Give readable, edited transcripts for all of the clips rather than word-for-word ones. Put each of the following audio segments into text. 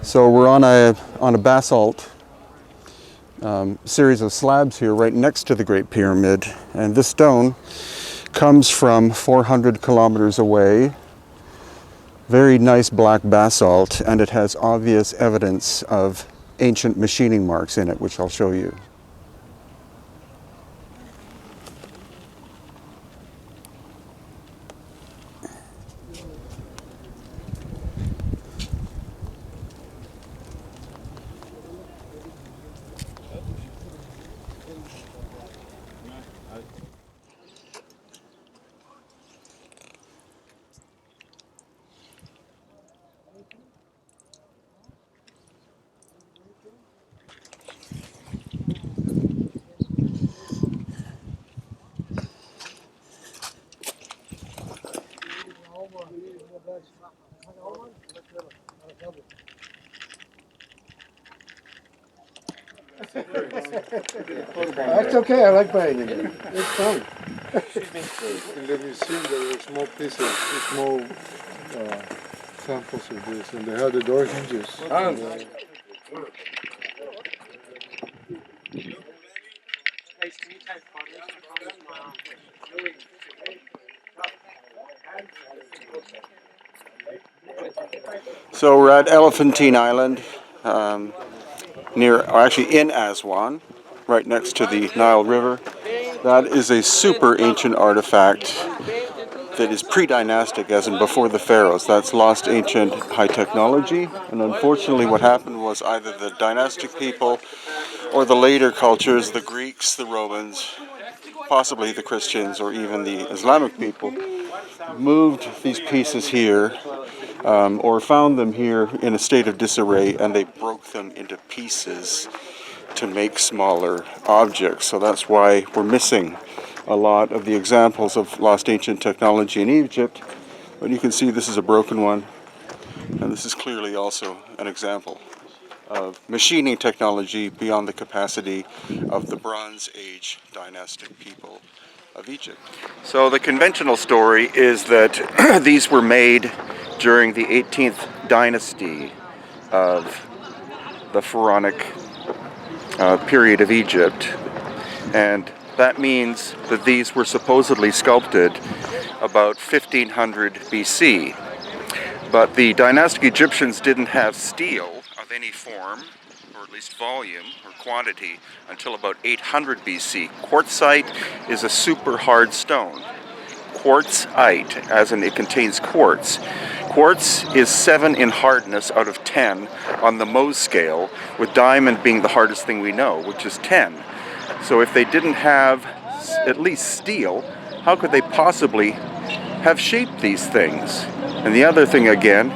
So we're on a basalt series of slabs here right next to the Great Pyramid, and this stone comes from 400 kilometers away. Very nice black basalt, and it has obvious evidence of ancient machining marks in it, which I'll show you. That's okay, I like buying it. It's fun. In the museum there are small pieces, small samples of this, and they have the door hinges. So we're at Elephantine Island, actually in Aswan, right next to the Nile River. That is a super ancient artifact that is pre-dynastic, as in before the pharaohs. That's lost ancient high technology, and unfortunately what happened was either the dynastic people or the later cultures, the Greeks, the Romans, possibly the Christians, or even the Islamic people, moved these pieces here or found them here in a state of disarray, and they broke them into pieces to make smaller objects. So that's why we're missing a lot of the examples of lost ancient technology in Egypt. But you can see this is a broken one, and this is clearly also an example of machining technology beyond the capacity of the Bronze Age dynastic people of Egypt. So the conventional story is that these were made during the 18th dynasty of the pharaonic period of Egypt, and that means that these were supposedly sculpted about 1500 BC. But the dynastic Egyptians didn't have steel of any form, or at least volume or quantity, until about 800 BC. Quartzite is a super hard stone. Quartzite, as in it contains quartz. Quartz is 7 in hardness out of 10 on the Mohs scale, with diamond being the hardest thing we know, which is 10. So if they didn't have at least steel, how could they possibly have shaped these things? And the other thing again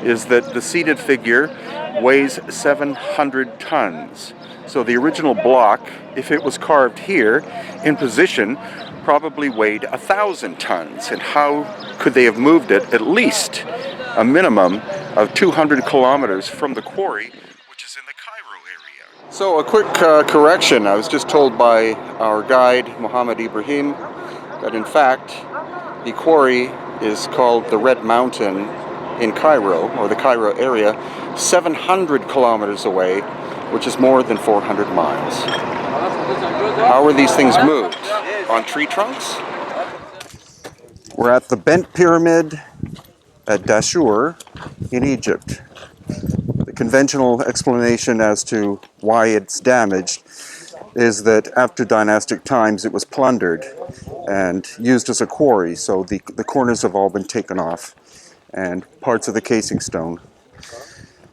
is that the seated figure weighs 700 tons. So the original block, if it was carved here in position, probably weighed 1,000 tons. And how could they have moved it at least a minimum of 200 kilometers from the quarry, which is in the Cairo area? So a quick correction. I was just told by our guide, Mohammed Ibrahim, that in fact the quarry is called the Red Mountain in Cairo, or the Cairo area, 700 kilometers away, which is more than 400 miles. How are these things moved? On tree trunks? We're at the Bent Pyramid at Dashur in Egypt. The conventional explanation as to why it's damaged is that after dynastic times it was plundered and used as a quarry, so the corners have all been taken off and parts of the casing stone.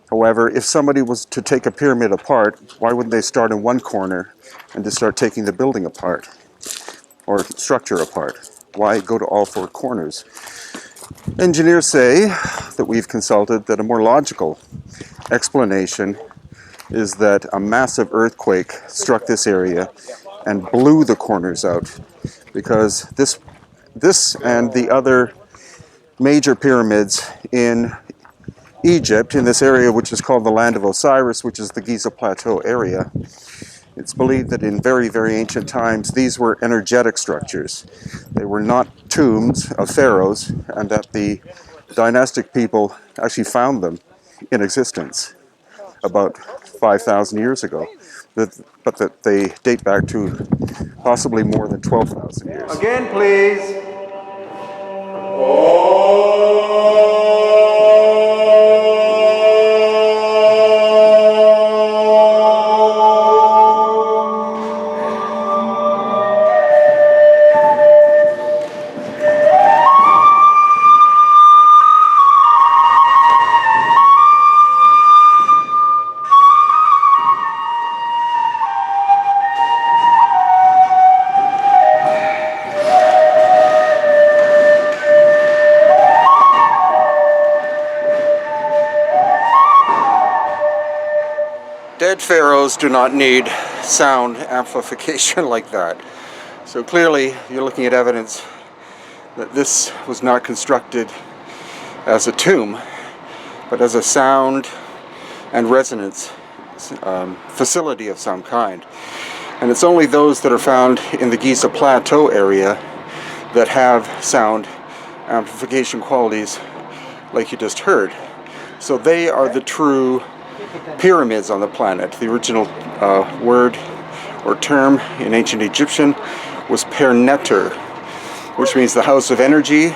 However, if somebody was to take a pyramid apart, why wouldn't they start in one corner and just start taking the building apart or structure apart? Why go to all 4 corners? Engineers say that we've consulted that a more logical explanation is that a massive earthquake struck this area and blew the corners out, because this and the other major pyramids in Egypt, in this area which is called the Land of Osiris, which is the Giza Plateau area, it's believed that in very, very ancient times these were energetic structures. They were not tombs of pharaohs, and that the dynastic people actually found them in existence. about 5,000 years ago, but that they date back to possibly more than 12,000 years. Again, please. Dead pharaohs do not need sound amplification like that. So clearly you're looking at evidence that this was not constructed as a tomb, but as a sound and resonance facility of some kind. And it's only those that are found in the Giza Plateau area that have sound amplification qualities like you just heard. So they are the true pyramids on the planet. The original word or term in ancient Egyptian was perneter, which means the house of energy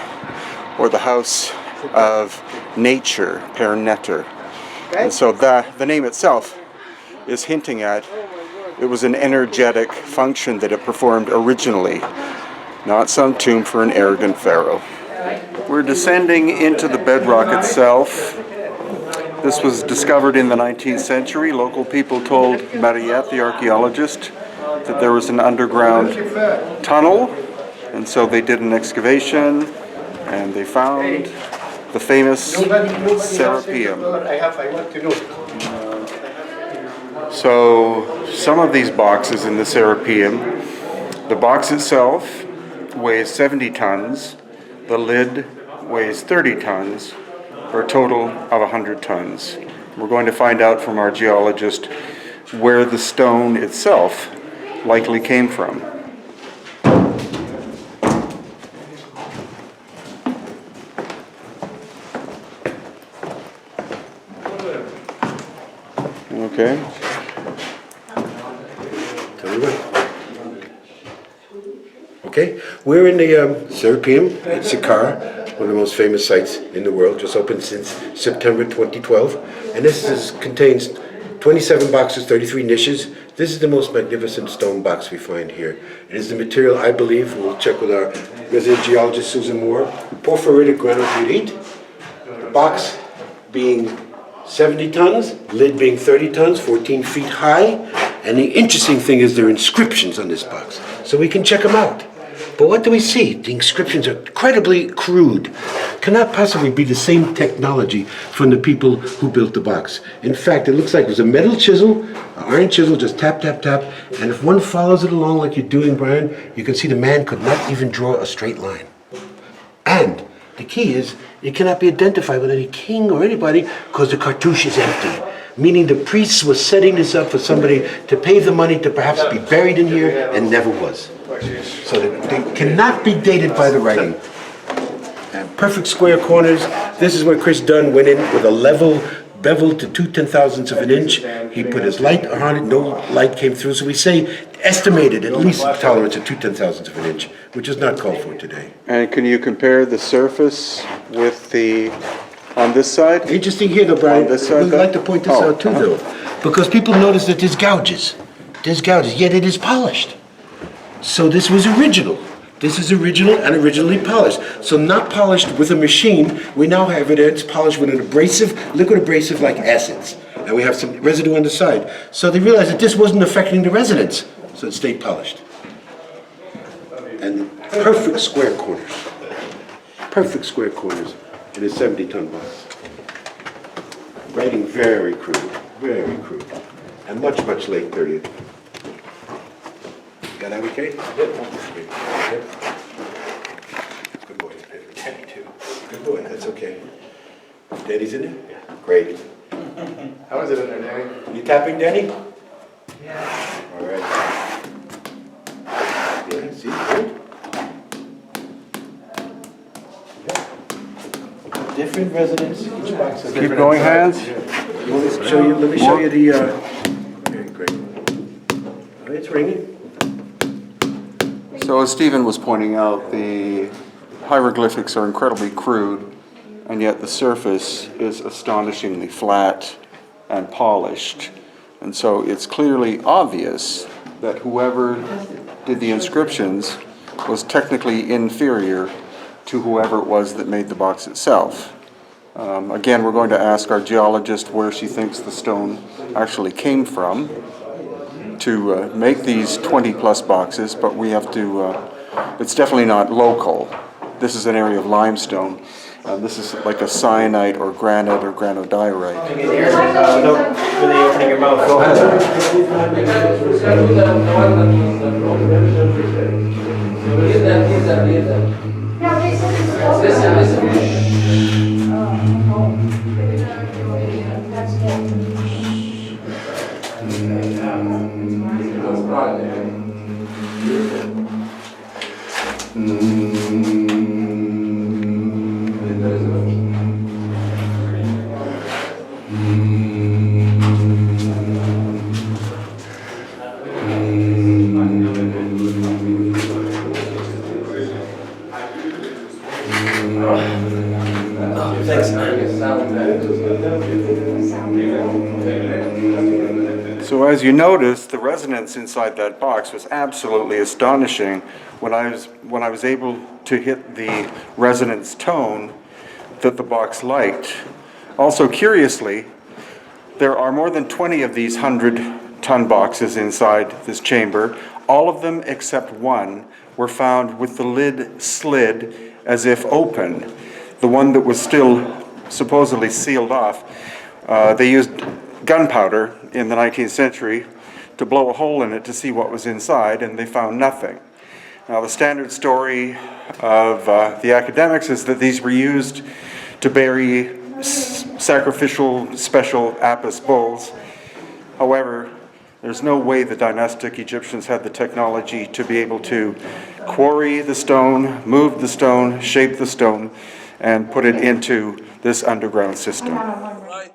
or the house of nature, perneter. And so the name itself is hinting at it was an energetic function that it performed originally, not some tomb for an arrogant pharaoh. We're descending into the bedrock itself. This was discovered in the 19th century. Local people told Mariette, the archaeologist, that there was an underground tunnel, and so they did an excavation and they found the famous Serapeum. So some of these boxes in the Serapeum, the box itself weighs 70 tons, the lid weighs 30 tons, for a total of 100 tons. We're going to find out from our geologist where the stone itself likely came from. Okay. Okay, we're in the Serapeum at Saqqara, one of the most famous sites in the world, just opened since September 2012. And this contains 27 boxes, 33 niches. This is the most magnificent stone box we find here. It is the material, I believe, we'll check with our resident geologist, Susan Moore, porphyritic granopyrite. The box being 70 tons, lid being 30 tons, 14 feet high. And the interesting thing is there are inscriptions on this box, so we can check them out. But what do we see? The inscriptions are incredibly crude. Cannot possibly be the same technology from the people who built the box. In fact, it looks like it was a metal chisel, an iron chisel, just tap, tap, tap. And if one follows it along like you're doing, Brian, you can see the man could not even draw a straight line. And the key is, it cannot be identified with any king or anybody because the cartouche is empty. Meaning the priests were setting this up for somebody to pay the money to perhaps be buried in here and never was. So they cannot be dated by the writing. And perfect square corners. This is where Chris Dunn went in with a level bevel to 2/10,000ths of an inch. He put his light on it, no light came through. So we say estimated at least tolerance of 2/10,000ths of an inch, which is not called for today. And can you compare the surface with the on this side? Interesting here though, Brian, we'd like to point this out too though, because people notice that there's gouges. There's gouges, yet it is polished. So this was original. This is original and originally polished. So not polished with a machine, we now have it, it's polished with an abrasive, liquid abrasive like acids. And we have some residue on the side. So they realized that this wasn't affecting the resonance, so it stayed polished. And perfect square corners. Perfect square corners in a 70-ton box. Writing very crude, and much, much late period. Got that okay? Yep. Good boy. Daddy too. Good boy, that's okay. Daddy's in there? Yeah. Great. How is it in there, Danny? You tapping, Danny? Yeah. All right. Yeah, see, good. Yeah. Different resonance, each box has Keep going, Hans. Yeah. Let me show you the. Okay, great. It's ringing. So as Stephen was pointing out, the hieroglyphics are incredibly crude, and yet the surface is astonishingly flat and polished. And so it's clearly obvious that whoever did the inscriptions was technically inferior to whoever it was that made the box itself. Again, we're going to ask our geologist where she thinks the stone actually came from to make these 20-plus boxes, but we have to, it's definitely not local. This is an area of limestone. This is like a syenite or granite or granodiorite. Look, really opening your mouth. Go ahead. So as you notice, the resonance inside that box was absolutely astonishing when I was able to hit the resonance tone that the box liked. Also, curiously, there are more than 20 of these 100-ton boxes inside this chamber. All of them except one were found with the lid slid as if open. The one that was still supposedly sealed off, they used gunpowder in the 19th century to blow a hole in it to see what was inside, and they found nothing. Now, the standard story of the academics is that these were used to bury sacrificial special Apis bulls. However, there's no way the dynastic Egyptians had the technology to be able to quarry the stone, move the stone, shape the stone, and put it into this underground system. Right.